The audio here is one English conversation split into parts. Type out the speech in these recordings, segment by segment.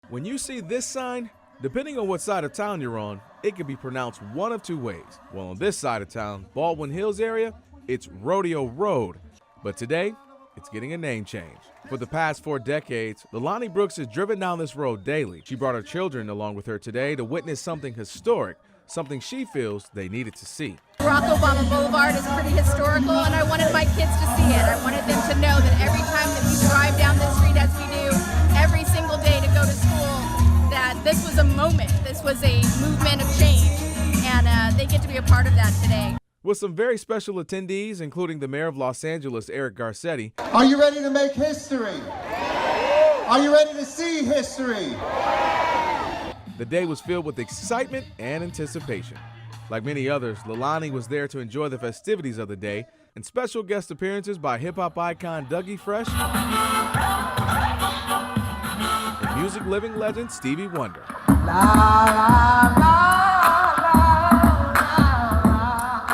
When you see this sign, depending on what side of town you're on, it can be pronounced one of two ways. Well, on this side of town, Baldwin Hills area, it's Rodeo Road. But today, it's getting a name change. For the past 4 decades, Leilani Brooks has driven down this road daily. She brought her children along with her today to witness something historic, something she feels they needed to see. Barack Obama Boulevard is pretty historical, and I wanted my kids to see it. I wanted them to know that every time that we drive down this street, as we do every single day to go to school, that this was a moment, this was a movement of change, and they get to be a part of that today. With some very special attendees, including the mayor of Los Angeles, Eric Garcetti. Are you ready to make history? Are you ready to see history? The day was filled with excitement and anticipation. Like many others, Leilani was there to enjoy the festivities of the day and special guest appearances by hip-hop icon Dougie Fresh and music living legend Stevie Wonder.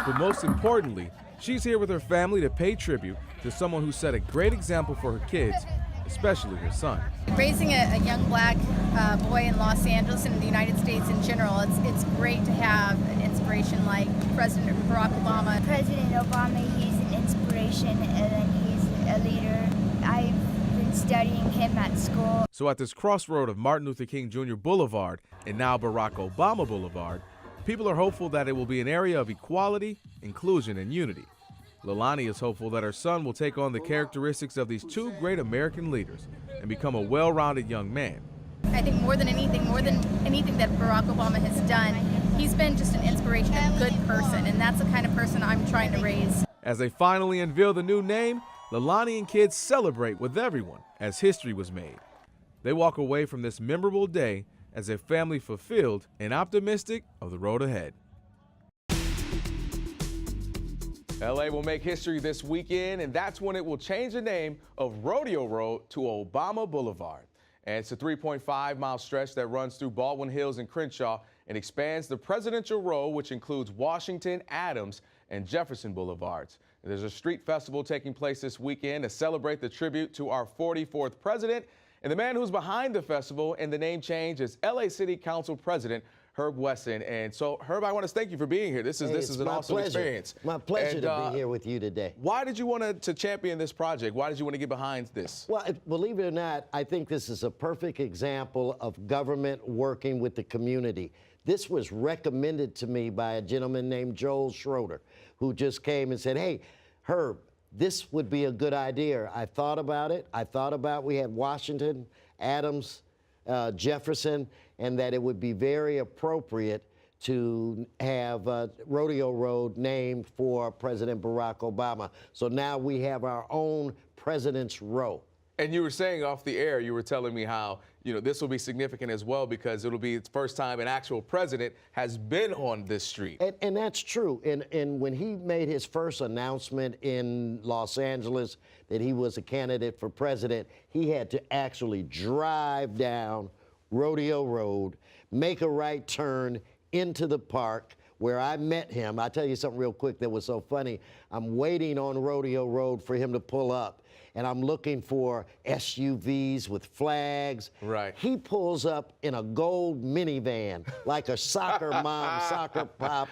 But most importantly, she's here with her family to pay tribute to someone who set a great example for her kids, especially her son. Raising a young black boy in Los Angeles and in the United States in general, it's great to have an inspiration like President Barack Obama. President Obama, he's an inspiration and he's a leader. I've been studying him at school. So at this crossroad of Martin Luther King Jr. Boulevard and now Barack Obama Boulevard, people are hopeful that it will be an area of equality, inclusion, and unity. Leilani is hopeful that her son will take on the characteristics of these two great American leaders and become a well-rounded young man. I think more than anything that Barack Obama has done, he's been just an inspiration, a good person, and that's the kind of person I'm trying to raise. As they finally unveil the new name, Leilani and kids celebrate with everyone as history was made. They walk away from this memorable day as a family fulfilled and optimistic of the road ahead. LA will make history this weekend, and that's when it will change the name of Rodeo Road to Obama Boulevard. And it's a 3.5-mile stretch that runs through Baldwin Hills and Crenshaw and expands the Presidential Road, which includes Washington, Adams, and Jefferson Boulevards. There's a street festival taking place this weekend to celebrate the tribute to our 44th president. And the man who's behind the festival and the name change is LA City Council President Herb Wesson. And so, Herb, I want to thank you for being here. This is an awesome experience. My pleasure to be here with you today. Why did you want to champion this project? Why did you want to get behind this? Well, believe it or not, I think this is a perfect example of government working with the community. This was recommended to me by a gentleman named Joel Schroeder, who just came and said, hey, Herb, this would be a good idea. I thought about it. We had Washington, Adams, Jefferson, and that it would be very appropriate to have Rodeo Road named for President Barack Obama. So now we have our own President's Row. And you were saying off the air, you were telling me how, this will be significant as well because it'll be its first time an actual president has been on this street. And that's true. And when he made his first announcement in Los Angeles that he was a candidate for president, he had to actually drive down Rodeo Road, make a right turn into the park where I met him. I'll tell you something real quick that was so funny. I'm waiting on Rodeo Road for him to pull up, and I'm looking for SUVs with flags. Right. He pulls up in a gold minivan, like a soccer mom, soccer pop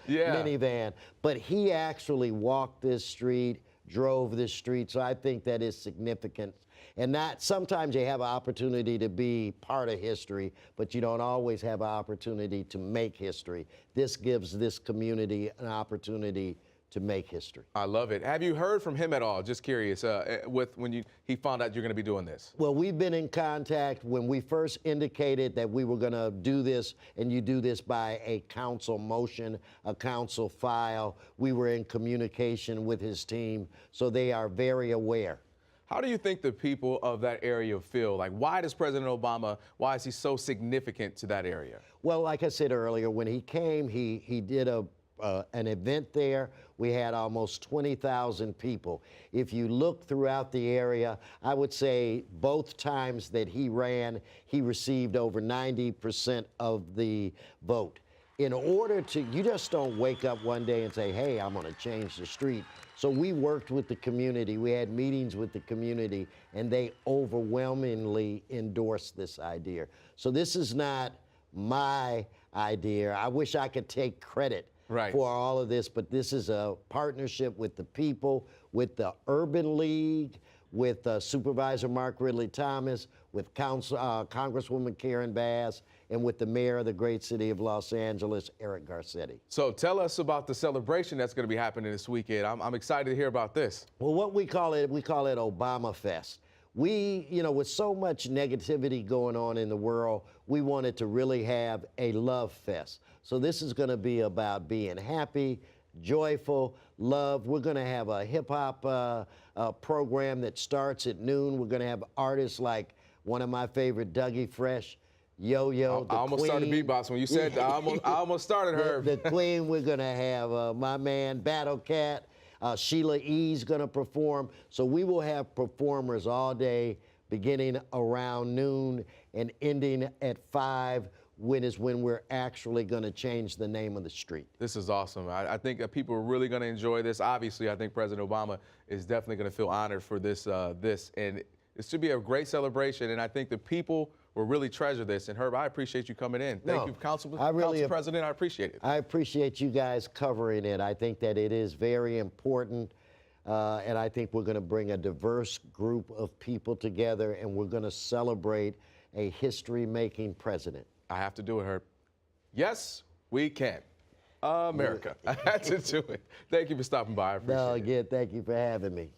minivan. But he actually walked this street, drove this street, so I think that is significant. And sometimes you have an opportunity to be part of history, but you don't always have an opportunity to make history. This gives this community an opportunity to make history. I love it. Have you heard from him at all? Just curious, when he found out you're going to be doing this. Well, we've been in contact when we first indicated that we were going to do this, and you do this by a council motion, a council file. We were in communication with his team, so they are very aware. How do you think the people of that area feel? Like, why does President Obama, why is he so significant to that area? Well, like I said earlier, when he came, he did an event there. We had almost 20,000 people. If you look throughout the area, I would say both times that he ran, he received over 90% of the vote. in order to, you just don't wake up one day and say, hey, I'm going to change the street. So we worked with the community. We had meetings with the community, and they overwhelmingly endorsed this idea. So this is not my idea. I wish I could take credit for all of this, but this is a partnership with the people, with the Urban League, with Supervisor Mark Ridley Thomas, with Congresswoman Karen Bass, and with the mayor of the great city of Los Angeles, Eric Garcetti. So tell us about the celebration that's going to be happening this weekend. I'm excited to hear about this. Well, what we call it Obama Fest. We, you know, with so much negativity going on in the world, we wanted to really have a love fest. So this is going to be about being happy, joyful, love. We're going to have a hip-hop program that starts at noon. We're going to have artists like one of my favorite, Dougie Fresh, Yo-Yo, I almost started beatbox when you said that. I almost started her. The Queen. We're going to have my man, Battle Cat. Sheila E's going to perform. So we will have performers all day, beginning around noon and ending at 5, when we're actually going to change the name of the street. This is awesome. I think that people are really going to enjoy this. Obviously, I think President Obama is definitely going to feel honored for this. And it should be a great celebration. And I think the people will really treasure this. And Herb, I appreciate you coming in. Thank you, Council President. I appreciate it. I appreciate you guys covering it. I think that it is very important. And I think we're going to bring a diverse group of people together, and we're going to celebrate a history-making president. I have to do it, Herb. Yes, we can. America. I had to do it. Thank you for stopping by. I appreciate it. Again, thank you for having me.